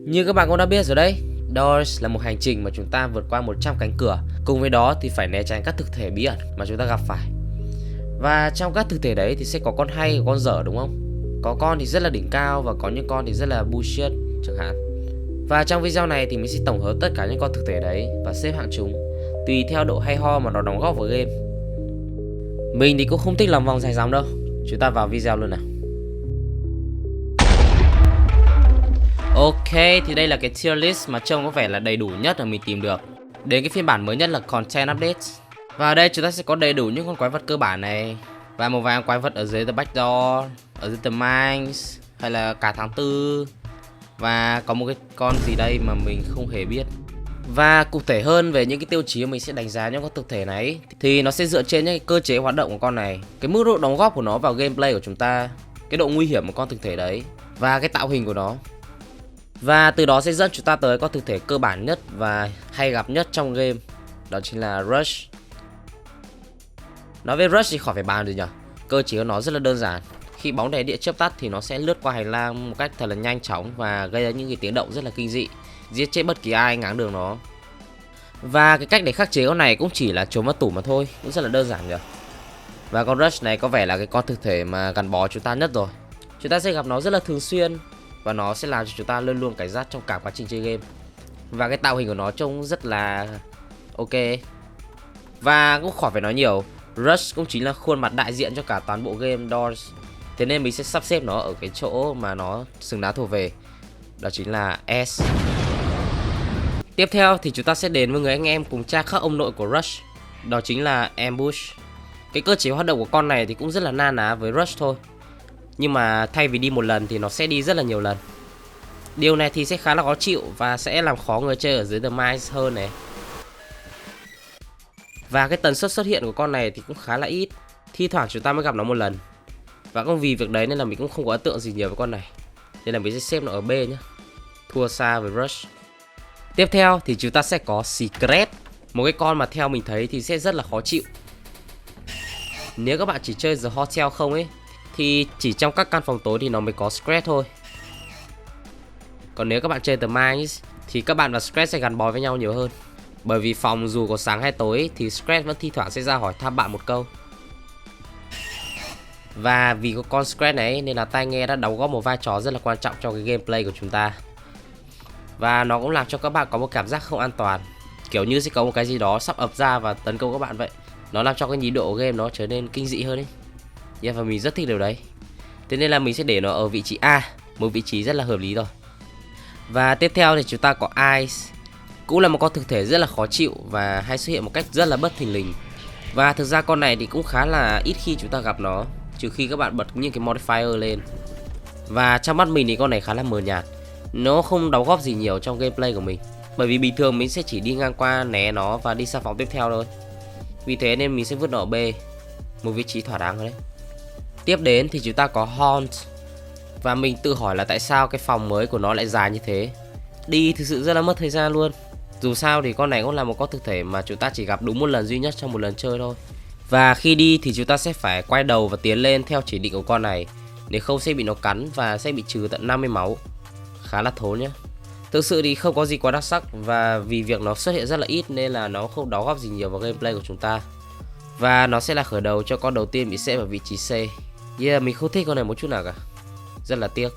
Như các bạn cũng đã biết rồi đấy, Doors là một hành trình mà chúng ta vượt qua 100 cánh cửa. Cùng với đó thì phải né tránh các thực thể bí ẩn mà chúng ta gặp phải. Và trong các thực thể đấy thì sẽ có con hay và con dở, đúng không? Có con thì rất là đỉnh cao và có những con thì rất là bullshit chẳng hạn. Và trong video này thì mình sẽ tổng hợp tất cả những con thực thể đấy và xếp hạng chúng tùy theo độ hay ho mà nó đóng góp vào game. Mình thì cũng không thích lòng vòng dài dòng đâu. Chúng ta vào video luôn nào. Ok, thì đây là cái tier list mà trông có vẻ là đầy đủ nhất mà mình tìm được. Đến cái phiên bản mới nhất là Content Updates. Và ở đây chúng ta sẽ có đầy đủ những con quái vật cơ bản này. Và một vài con quái vật ở dưới The Backdoor, ở dưới The Mines, hay là cả tháng 4. Và có một cái con gì đây mà mình không hề biết. Và cụ thể hơn về những cái tiêu chí mà mình sẽ đánh giá những con thực thể này thì nó sẽ dựa trên những cái cơ chế hoạt động của con này, cái mức độ đóng góp của nó vào gameplay của chúng ta, cái độ nguy hiểm của con thực thể đấy và cái tạo hình của nó. Và từ đó sẽ dẫn chúng ta tới con thực thể cơ bản nhất và hay gặp nhất trong game, đó chính là Rush. Nói về Rush thì khỏi phải bàn gì nhỉ. Cơ chế của nó rất là đơn giản. Khi bóng đèn địa chớp tắt thì nó sẽ lướt qua hành lang một cách thật là nhanh chóng và gây ra những cái tiếng động rất là kinh dị, giết chết bất kỳ ai ngáng đường nó. Và cái cách để khắc chế con này cũng chỉ là trốn vào tủ mà thôi, cũng rất là đơn giản nhỉ. Và con Rush này có vẻ là cái con thực thể mà gắn bó chúng ta nhất rồi. Chúng ta sẽ gặp nó rất là thường xuyên và nó sẽ làm cho chúng ta luôn luôn cảnh giác trong cả quá trình chơi game. Và cái tạo hình của nó trông rất là ok. Và cũng khỏi phải nói nhiều, Rush cũng chính là khuôn mặt đại diện cho cả toàn bộ game Doors. Thế nên mình sẽ sắp xếp nó ở cái chỗ mà nó xứng đáng thuộc về, đó chính là S. Tiếp theo thì chúng ta sẽ đến với người anh em cùng cha khác ông nội của Rush, đó chính là Ambush. Cái cơ chế hoạt động của con này thì cũng rất là na ná với Rush thôi, nhưng mà thay vì đi một lần thì nó sẽ đi rất là nhiều lần. Điều này thì sẽ khá là khó chịu và sẽ làm khó người chơi ở dưới The Mines hơn này. Và cái tần suất xuất hiện của con này thì cũng khá là ít, thi thoảng chúng ta mới gặp nó một lần. Và cũng vì việc đấy nên là mình cũng không có ấn tượng gì nhiều với con này, nên là mình sẽ xếp nó ở B nhé, thua xa với Rush. Tiếp theo thì chúng ta sẽ có Secret, một cái con mà theo mình thấy thì sẽ rất là khó chịu. Nếu các bạn chỉ chơi The Hotel không ấy thì chỉ trong các căn phòng tối thì nó mới có Secret thôi. Còn nếu các bạn chơi The Mines thì các bạn và Secret sẽ gắn bó với nhau nhiều hơn. Bởi vì phòng dù có sáng hay tối thì Secret vẫn thi thoảng sẽ ra hỏi thăm bạn một câu. Và vì có con Secret này nên là tai nghe đã đóng góp một vai trò rất là quan trọng trong cái gameplay của chúng ta. Và nó cũng làm cho các bạn có một cảm giác không an toàn, kiểu như sẽ có một cái gì đó sắp ập ra và tấn công các bạn vậy. Nó làm cho cái nhịp độ game nó trở nên kinh dị hơn ấy. Và mình rất thích điều đấy. Thế nên là mình sẽ để nó ở vị trí A, một vị trí rất là hợp lý rồi. Và tiếp theo thì chúng ta có Ice, cũng là một con thực thể rất là khó chịu và hay xuất hiện một cách rất là bất thình lình. Và thực ra con này thì cũng khá là ít khi chúng ta gặp nó, trừ khi các bạn bật những cái modifier lên. Và trong mắt mình thì con này khá là mờ nhạt, nó không đóng góp gì nhiều trong gameplay của mình. Bởi vì bình thường mình sẽ chỉ đi ngang qua né nó và đi sang phòng tiếp theo thôi. Vì thế nên mình sẽ vứt nó ở B, một vị trí thỏa đáng rồi đấy. Tiếp đến thì chúng ta có Haunt. Và mình tự hỏi là tại sao cái phòng mới của nó lại dài như thế. Đi thực sự rất là mất thời gian luôn. Dù sao thì con này cũng là một con thực thể mà chúng ta chỉ gặp đúng một lần duy nhất trong một lần chơi thôi. Và khi đi thì chúng ta sẽ phải quay đầu và tiến lên theo chỉ định của con này, nếu không sẽ bị nó cắn và sẽ bị trừ tận 50 máu. Khá là thốn nhá. Thực sự thì không có gì quá đặc sắc, và vì việc nó xuất hiện rất là ít nên là nó không đóng góp gì nhiều vào gameplay của chúng ta. Và nó sẽ là khởi đầu cho con đầu tiên bị xếp vào vị trí C. Mình không thích con này một chút nào cả, rất là tiếc.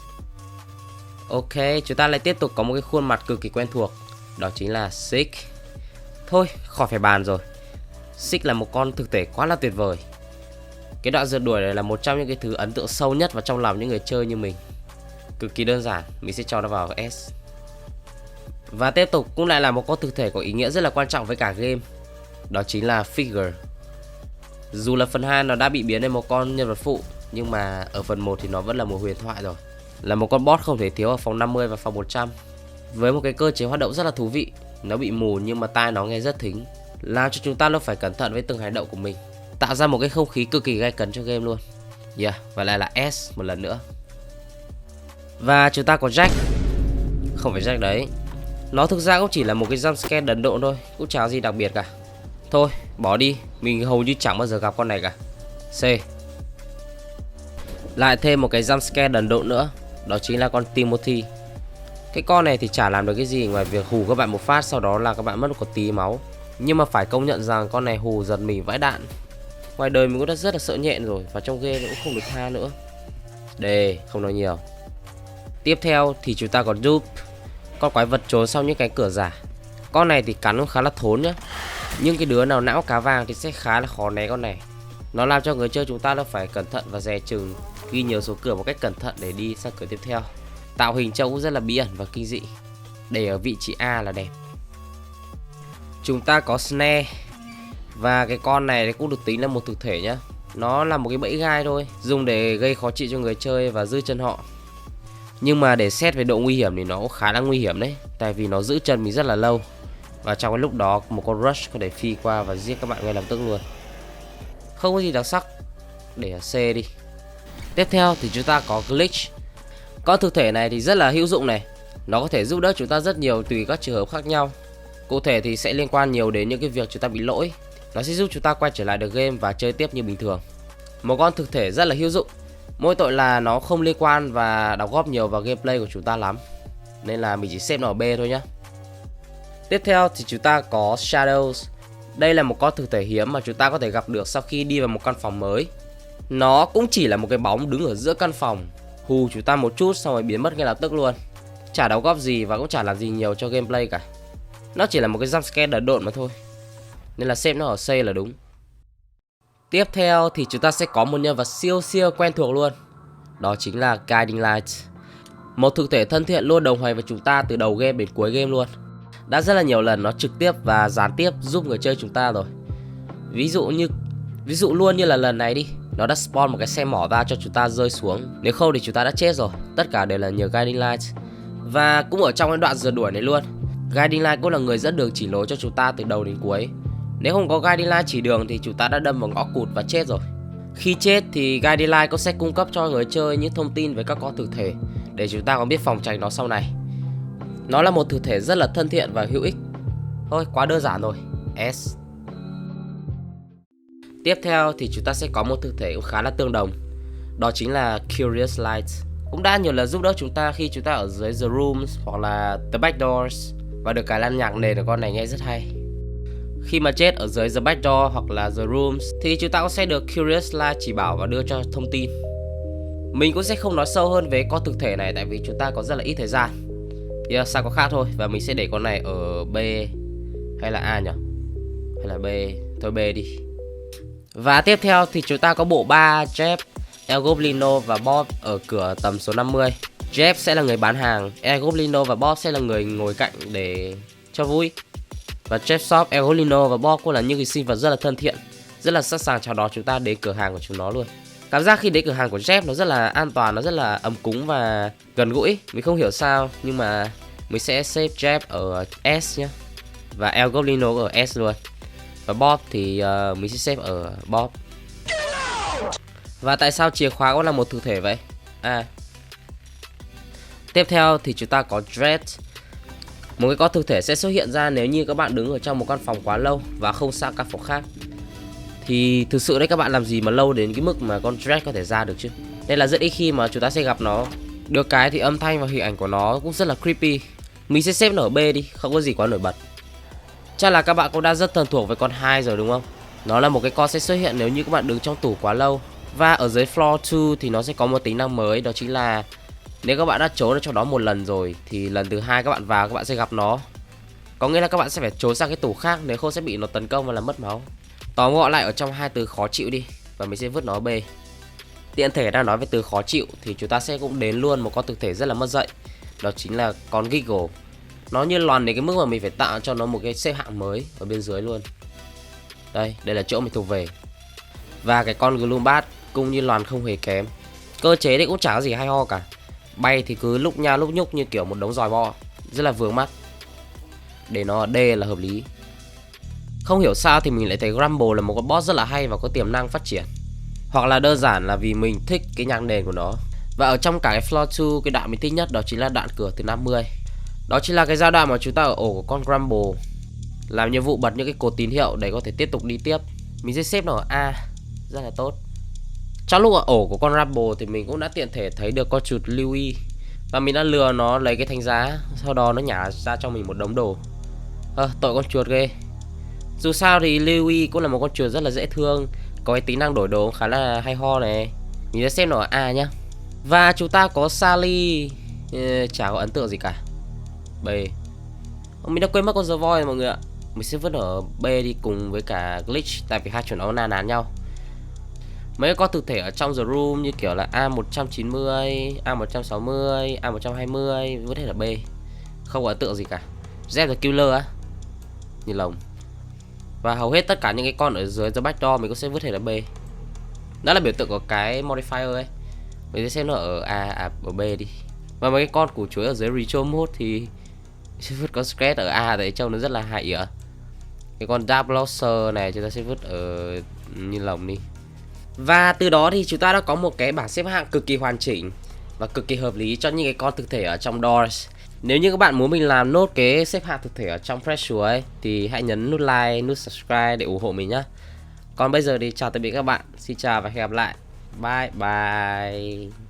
Ok, chúng ta lại tiếp tục có một cái khuôn mặt cực kỳ quen thuộc, đó chính là Sick. Thôi, khỏi phải bàn rồi. Sick là một con thực thể quá là tuyệt vời. Cái đoạn rượt đuổi này là một trong những cái thứ ấn tượng sâu nhất vào trong lòng những người chơi như mình. Cực kỳ đơn giản, mình sẽ cho nó vào S. Và tiếp tục cũng lại là một con thực thể có ý nghĩa rất là quan trọng với cả game, đó chính là Figure. Dù là phần 2 nó đã bị biến thành một con nhân vật phụ, nhưng mà ở phần 1 thì nó vẫn là một huyền thoại rồi. Là một con boss không thể thiếu ở phòng 50 và phòng 100. Với một cái cơ chế hoạt động rất là thú vị. Nó bị mù nhưng mà tai nó nghe rất thính, làm cho chúng ta luôn phải cẩn thận với từng hành động của mình, tạo ra một cái không khí cực kỳ gay cấn cho game luôn. Và lại là S một lần nữa. Và chúng ta có Jack. Không phải Jack đấy. Nó thực ra cũng chỉ là một cái jumpscare đần độn thôi, cũng chả gì đặc biệt cả. Thôi, bỏ đi, mình hầu như chẳng bao giờ gặp con này cả. C. Lại thêm một cái jumpscare đần độn nữa, đó chính là con Timothy. Cái con này thì chả làm được cái gì ngoài việc hù các bạn một phát, sau đó là các bạn mất một tí máu. Nhưng mà phải công nhận rằng con này hù giật mình vãi đạn. Ngoài đời mình cũng đã rất là sợ nhện rồi, và trong game cũng không được tha nữa. Đây, không nói nhiều. Tiếp theo thì chúng ta có Dupe, con quái vật trốn sau những cái cửa giả. Con này thì cắn cũng khá là thốn nhá. Nhưng cái đứa nào não cá vàng thì sẽ khá là khó né con này. Nó làm cho người chơi chúng ta phải cẩn thận và dè chừng, ghi nhớ số cửa một cách cẩn thận để đi sang cửa tiếp theo. Tạo hình trông cũng rất là bí ẩn và kinh dị. Để ở vị trí A là đẹp. Chúng ta có Snare. Và cái con này cũng được tính là một thực thể nhá. Nó là một cái bẫy gai thôi, dùng để gây khó chịu cho người chơi và giữ chân họ. Nhưng mà để xét về độ nguy hiểm thì nó cũng khá là nguy hiểm đấy. Tại vì nó giữ chân mình rất là lâu. Và trong cái lúc đó một con Rush có thể phi qua và giết các bạn ngay lập tức luôn. Không có gì đặc sắc. Để ở C đi. Tiếp theo thì chúng ta có Glitch. Con thực thể này thì rất là hữu dụng này. Nó có thể giúp đỡ chúng ta rất nhiều tùy các trường hợp khác nhau. Cụ thể thì sẽ liên quan nhiều đến những cái việc chúng ta bị lỗi. Nó sẽ giúp chúng ta quay trở lại được game và chơi tiếp như bình thường. Một con thực thể rất là hữu dụng. Mỗi tội là nó không liên quan và đóng góp nhiều vào gameplay của chúng ta lắm. Nên là mình chỉ xếp nó ở B thôi nhá. Tiếp theo thì chúng ta có Shadows. Đây là một con thực thể hiếm mà chúng ta có thể gặp được sau khi đi vào một căn phòng mới. Nó cũng chỉ là một cái bóng đứng ở giữa căn phòng, hù chúng ta một chút xong rồi biến mất ngay lập tức luôn. Chả đóng góp gì và cũng chả làm gì nhiều cho gameplay cả. Nó chỉ là một cái jumpscare đần độn mà thôi. Nên là xếp nó ở C là đúng. Tiếp theo thì chúng ta sẽ có một nhân vật siêu quen thuộc luôn. Đó chính là Guiding Light. Một thực thể thân thiện luôn đồng hành với chúng ta từ đầu game đến cuối game luôn. Đã rất là nhiều lần nó trực tiếp và gián tiếp giúp người chơi chúng ta rồi. Ví dụ luôn như là lần này đi, nó đã spawn một cái xe mỏ ra cho chúng ta rơi xuống. Nếu không thì chúng ta đã chết rồi. Tất cả đều là nhờ Guiding Light. Và cũng ở trong cái đoạn rượt đuổi này luôn, Guiding Light cũng là người dẫn đường chỉ lối cho chúng ta từ đầu đến cuối. Nếu không có Guiding Light chỉ đường thì chúng ta đã đâm vào ngõ cụt và chết rồi. Khi chết thì Guiding Light cũng sẽ cung cấp cho người chơi những thông tin về các con thực thể để chúng ta có biết phòng tránh nó sau này. Nó là một thực thể rất là thân thiện và hữu ích. Thôi, quá đơn giản rồi. S. Tiếp theo thì chúng ta sẽ có một thực thể cũng khá là tương đồng. Đó chính là Curious Light. Cũng đã nhiều lần giúp đỡ chúng ta khi chúng ta ở dưới The Rooms hoặc là The Back Doors. Và được cái là nhạc nền của con này nghe rất hay. Khi mà chết ở dưới The Back Door hoặc là The Rooms thì chúng ta cũng sẽ được Curious Light chỉ bảo và đưa cho thông tin. Mình cũng sẽ không nói sâu hơn về con thực thể này tại vì chúng ta có rất là ít thời gian. Sao có khác thôi. Và mình sẽ để con này ở B hay là A nhỉ? Hay là B? Thôi B đi. Và tiếp theo thì chúng ta có bộ 3 Jeff, El Goblino và Bob ở cửa tầm số 50. Jeff sẽ là người bán hàng, El Goblino và Bob sẽ là người ngồi cạnh để cho vui. Và Jeff Shop, El Goblino và Bob cũng là những cái sinh vật rất là thân thiện, rất là sẵn sàng chào đón chúng ta đến cửa hàng của chúng nó luôn. Cảm giác khi đến cửa hàng của Jeff nó rất là an toàn, nó rất là ấm cúng và gần gũi. Mình không hiểu sao nhưng mà mình sẽ save Jeff ở S nhé. Và El Goblino ở S luôn. Và Bob thì mình sẽ xếp ở Bob. Và tại sao chìa khóa cũng là một thực thể vậy? Tiếp theo thì chúng ta có Dread. Một cái con thực thể sẽ xuất hiện ra nếu như các bạn đứng ở trong một căn phòng quá lâu và không sang căn phòng khác. Thì thực sự đấy, các bạn làm gì mà lâu đến cái mức mà con Dread có thể ra được chứ? Đây là rất ít khi mà chúng ta sẽ gặp nó. Được cái thì âm thanh và hình ảnh của nó cũng rất là creepy. Mình sẽ xếp nó ở B đi, không có gì quá nổi bật. Chắc là các bạn cũng đã rất thân thuộc với con 2 rồi đúng không? Nó là một cái con sẽ xuất hiện nếu như các bạn đứng trong tủ quá lâu. Và ở dưới floor 2 thì nó sẽ có một tính năng mới. Đó chính là nếu các bạn đã trốn ở trong đó một lần rồi thì lần thứ 2 các bạn vào các bạn sẽ gặp nó. Có nghĩa là các bạn sẽ phải trốn sang cái tủ khác, nếu không sẽ bị nó tấn công và làm mất máu. Tóm gọn lại ở trong hai từ khó chịu đi. Và mình sẽ vứt nó ở B. Tiện thể đang nói về từ khó chịu thì chúng ta sẽ cũng đến luôn một con thực thể rất là mất dạy. Đó chính là con Giggle. Nó như lòn đến cái mức mà mình phải tạo cho nó một cái xếp hạng mới ở bên dưới luôn. Đây là chỗ mình thuộc về. Và cái con Gloombat cũng như lòn không hề kém. Cơ chế thì cũng chả có gì hay ho cả. Bay thì cứ lúc nha lúc nhúc như kiểu một đống giòi bo, rất là vướng mắt. Để nó ở D là hợp lý. Không hiểu sao thì mình lại thấy Grumble là một con boss rất là hay và có tiềm năng phát triển. Hoặc là đơn giản là vì mình thích cái nhạc nền của nó. Và ở trong cả cái floor 2, cái đoạn mình thích nhất đó chính là đoạn cửa thứ 50. Đó chính là cái giai đoạn mà chúng ta ở ổ của con Grumble, làm nhiệm vụ bật những cái cột tín hiệu để có thể tiếp tục đi tiếp. Mình sẽ xếp nó ở A, rất là tốt. Trong lúc ở ổ của con Grumble thì mình cũng đã tiện thể thấy được con chuột Louis. Và mình đã lừa nó lấy cái thánh giá, sau đó nó nhả ra cho mình một đống đồ. Tội con chuột ghê. Dù sao thì Louis cũng là một con chuột rất là dễ thương, có cái tính năng đổi đồ khá là hay ho này. Mình sẽ xem nó ở A nhá. Và chúng ta có Sally, chả có ấn tượng gì cả. B. Mình đã quên mất con The Void mọi người ạ. Mình sẽ vứt ở B đi cùng với cả Glitch, tại vì hai chúng nó na nán nhau. Mấy con thực thể ở trong The Room như kiểu là A190, A160, A120 vứt hết ở B. Không có ấn tượng gì cả. Zeb the Killer á, như lồng. Và hầu hết tất cả những cái con ở dưới The Backdoor mình cũng sẽ vứt hết ở B. Đó là biểu tượng của cái modifier ấy. Mình sẽ xem nó ở ở B đi. Và mấy cái con củ chuối ở dưới Retro Mode thì sẽ vứt con Scratch ở A, tại trông nó rất là hại ỉa. Cái con Dark Blosser này chúng ta sẽ vứt ở như lồng đi. Và từ đó thì chúng ta đã có một cái bảng xếp hạng cực kỳ hoàn chỉnh và cực kỳ hợp lý cho những cái con thực thể ở trong Doors. Nếu như các bạn muốn mình làm nốt cái xếp hạng thực thể ở trong Pressure ấy thì hãy nhấn nút like, nút subscribe để ủng hộ mình nhé. Còn bây giờ thì chào tạm biệt các bạn. Xin chào và hẹn gặp lại. Bye bye.